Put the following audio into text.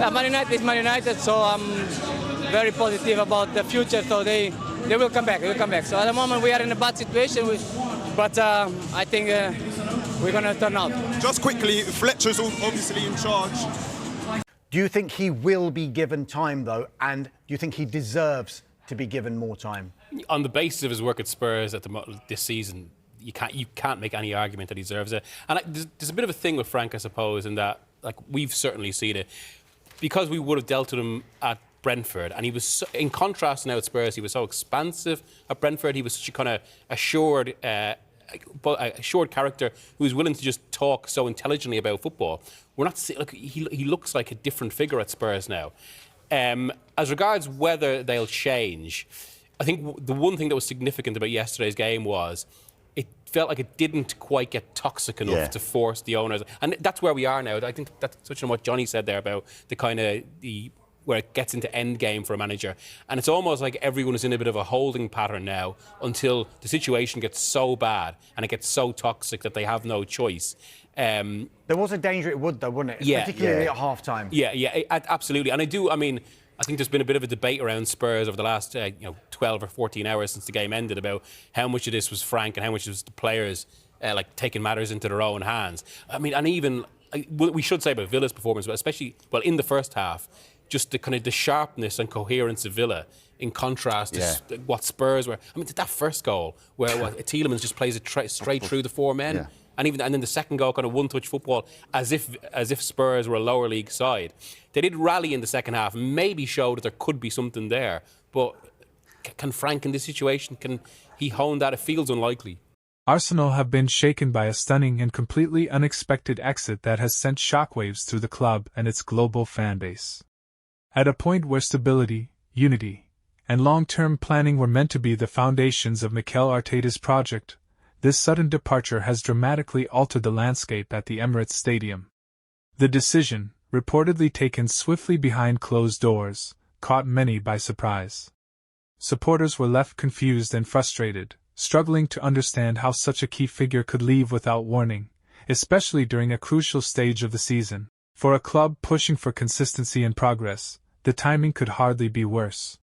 Yeah, Man United is Man United, so I'm very positive about the future. So they will come back. They will come back. So at the moment we are in a bad situation, but I think we're going to turn out. Just quickly, Fletcher's obviously in charge. Do you think he will be given time, though, and do you think he deserves to be given more time? On the basis of his work at Spurs this season, you can't make any argument that he deserves it. And there's a bit of a thing with Frank, I suppose, in that like we've certainly seen it because we would have dealt with him at Brentford, and he was so, in contrast now at Spurs, he was so expansive at Brentford. He was such a kind of assured character who was willing to just talk so intelligently about football. We're not look. He looks like a different figure at Spurs now. As regards whether they'll change, I think the one thing that was significant about yesterday's game was it felt like it didn't quite get toxic enough to force the owners, and that's where we are now. I think that's touching on what Johnny said there about the kind of where it gets into end game for a manager, and it's almost like everyone is in a bit of a holding pattern now until the situation gets so bad and it gets so toxic that they have no choice. There was a danger it would, though, wasn't it? Yeah, particularly at half-time. Yeah, absolutely. And I think there's been a bit of a debate around Spurs over the last 12 or 14 hours since the game ended about how much of this was Frank and how much was the players taking matters into their own hands. I mean, and even we should say about Villa's performance, but especially in the first half, just the sharpness and coherence of Villa in contrast to what Spurs were. I mean, that first goal where Tielemans just plays it straight through the four men. Yeah. And then the second goal, kind of one-touch football, as if Spurs were a lower league side. They did rally in the second half, maybe showed that there could be something there. But can Frank in this situation, can he hone that? It feels unlikely. Arsenal have been shaken by a stunning and completely unexpected exit that has sent shockwaves through the club and its global fan base. At a point where stability, unity, and long-term planning were meant to be the foundations of Mikel Arteta's project, this sudden departure has dramatically altered the landscape at the Emirates Stadium. The decision, reportedly taken swiftly behind closed doors, caught many by surprise. Supporters were left confused and frustrated, struggling to understand how such a key figure could leave without warning, especially during a crucial stage of the season. For a club pushing for consistency and progress, the timing could hardly be worse.